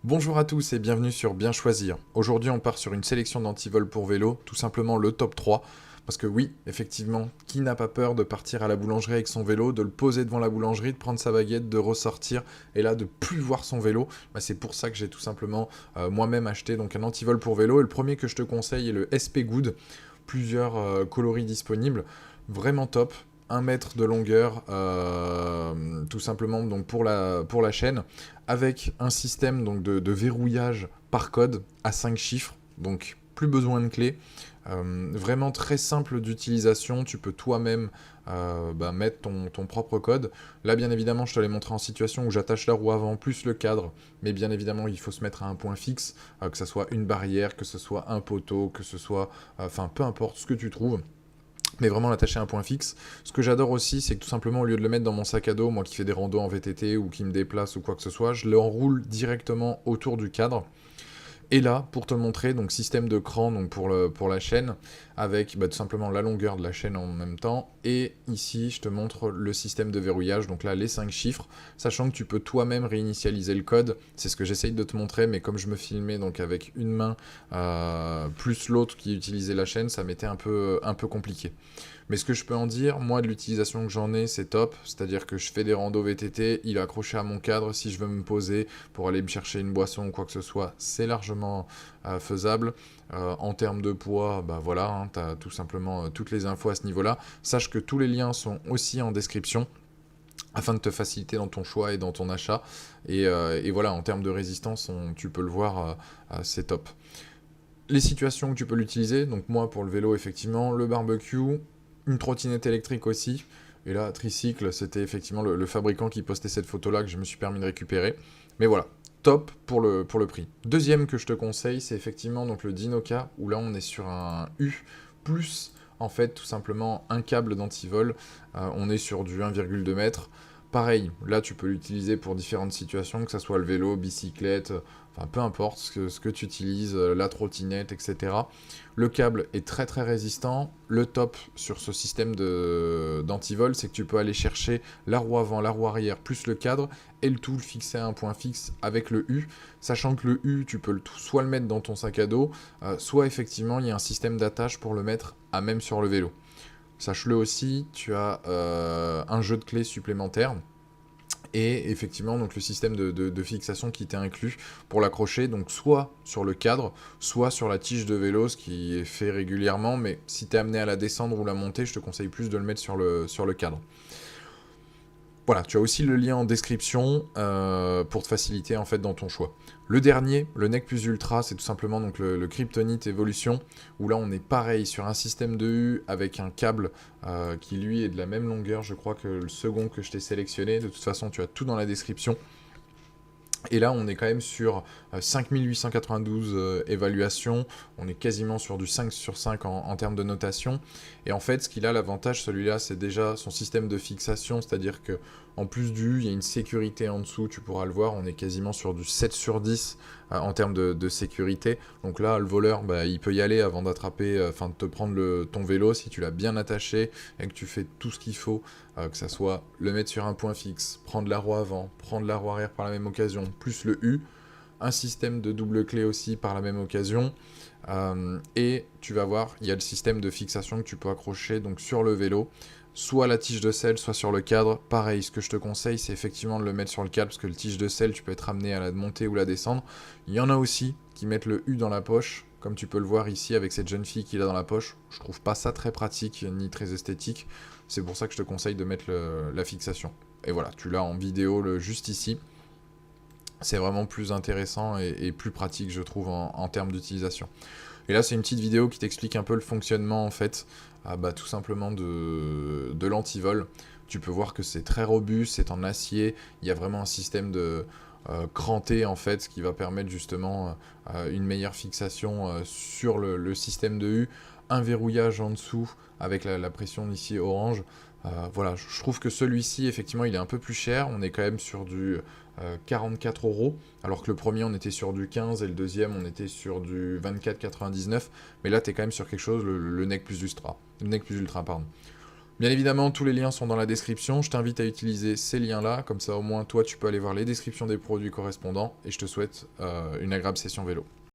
Bonjour à tous et bienvenue sur Bien Choisir. Aujourd'hui on part sur une sélection d'antivols pour vélo, tout simplement le top 3. Parce que oui, effectivement, qui n'a pas peur de partir à la boulangerie avec son vélo, de le poser devant la boulangerie, de prendre sa baguette, de ressortir et là de plus voir son vélo. C'est pour ça que j'ai tout simplement moi-même acheté donc un antivol pour vélo. Et le premier que je te conseille est le SP Good. Plusieurs coloris disponibles, vraiment top. 1 mètre de longueur, tout simplement donc pour la chaîne, avec un système donc de verrouillage par code à 5 chiffres, donc plus besoin de clé. Vraiment très simple d'utilisation, tu peux toi-même mettre ton propre code. Là bien évidemment je te l'ai montré en situation où j'attache la roue avant plus le cadre, mais bien évidemment il faut se mettre à un point fixe, que ce soit une barrière, que ce soit un poteau, que ce soit, enfin peu importe ce que tu trouves. Mais vraiment l'attacher à un point fixe. Ce que j'adore aussi, c'est que tout simplement, au lieu de le mettre dans mon sac à dos, moi qui fais des randos en VTT ou qui me déplace ou quoi que ce soit, je l'enroule directement autour du cadre. Et là, pour te montrer, donc système de cran donc pour la chaîne, avec tout simplement la longueur de la chaîne en même temps. Et ici, je te montre le système de verrouillage, donc là, les 5 chiffres, sachant que tu peux toi-même réinitialiser le code. C'est ce que j'essaye de te montrer, mais comme je me filmais donc avec une main, plus l'autre qui utilisait la chaîne, ça m'était un peu compliqué. Mais ce que je peux en dire, moi de l'utilisation que j'en ai, c'est top. C'est-à-dire que je fais des randos VTT, il est accroché à mon cadre. Si je veux me poser pour aller me chercher une boisson ou quoi que ce soit, c'est largement faisable. En termes de poids, voilà, hein, tu as tout simplement toutes les infos à ce niveau-là. Sache que tous les liens sont aussi en description afin de te faciliter dans ton choix et dans ton achat. Et voilà, en termes de résistance, tu peux le voir, c'est top. Les situations que tu peux l'utiliser, donc moi pour le vélo effectivement, le barbecue, une trottinette électrique aussi, et là tricycle, c'était effectivement le fabricant qui postait cette photo là que je me suis permis de récupérer, mais voilà, top pour le prix. Deuxième que je te conseille, c'est effectivement donc le Dinoka, où là on est sur un U, plus en fait tout simplement un câble d'antivol, on est sur du 1,2 m. Pareil, là tu peux l'utiliser pour différentes situations, que ce soit le vélo, bicyclette, enfin peu importe ce que tu utilises, la trottinette, etc. Le câble est très très résistant. Le top sur ce système d'antivol, c'est que tu peux aller chercher la roue avant, la roue arrière, plus le cadre, et le tout le fixer à un point fixe avec le U, sachant que le U, tu peux soit le mettre dans ton sac à dos, soit effectivement il y a un système d'attache pour le mettre à même sur le vélo. Sache-le aussi, tu as un jeu de clés supplémentaire et effectivement donc le système de fixation qui t'est inclus pour l'accrocher, donc soit sur le cadre, soit sur la tige de vélo, ce qui est fait régulièrement, mais si tu es amené à la descendre ou la monter, je te conseille plus de le mettre sur le cadre. Voilà, tu as aussi le lien en description pour te faciliter en fait dans ton choix. Le dernier, le Nec Plus Ultra, c'est tout simplement donc le Kryptonite Evolution, où là on est pareil sur un système de U avec un câble qui lui est de la même longueur, je crois que le second que je t'ai sélectionné. De toute façon, tu as tout dans la description. Et là, on est quand même sur 5892 évaluations, on est quasiment sur du 5 sur 5 en termes de notation. Et en fait, ce qu'il a l'avantage, celui-là, c'est déjà son système de fixation, c'est-à-dire que en plus du, il y a une sécurité en dessous, tu pourras le voir, on est quasiment sur du 7 sur 10 en termes de sécurité. Donc là, le voleur, il peut y aller avant d'attraper, enfin de te prendre ton vélo si tu l'as bien attaché et que tu fais tout ce qu'il faut, que ça soit le mettre sur un point fixe, prendre la roue avant, prendre la roue arrière par la même occasion, plus le U, un système de double clé aussi par la même occasion, et tu vas voir, il y a le système de fixation que tu peux accrocher donc sur le vélo, soit la tige de selle, soit sur le cadre. Pareil, ce que je te conseille, c'est effectivement de le mettre sur le cadre, parce que le tige de selle, tu peux être amené à la monter ou la descendre. Il y en a aussi qui mettent le U dans la poche, comme tu peux le voir ici avec cette jeune fille qui l'a dans la poche. Je trouve pas ça très pratique, ni très esthétique. C'est pour ça que je te conseille de mettre la fixation. Et voilà, tu l'as en vidéo juste ici. C'est vraiment plus intéressant et plus pratique, je trouve, en termes d'utilisation. Et là, c'est une petite vidéo qui t'explique un peu le fonctionnement, en fait, tout simplement de l'antivol. Tu peux voir que c'est très robuste, c'est en acier, il y a vraiment un système de cranté, en fait, qui va permettre justement une meilleure fixation sur le système de U, un verrouillage en dessous avec la pression ici orange. Voilà, je trouve que celui-ci, effectivement, il est un peu plus cher. On est quand même sur du 44 €, alors que le premier, on était sur du 15 et le deuxième, on était sur du 24,99. Mais là, tu es quand même sur quelque chose, le Nec Plus Ultra. Le Nec Plus Ultra, pardon. Bien évidemment, tous les liens sont dans la description, je t'invite à utiliser ces liens-là, comme ça au moins toi tu peux aller voir les descriptions des produits correspondants, et je te souhaite une agréable session vélo.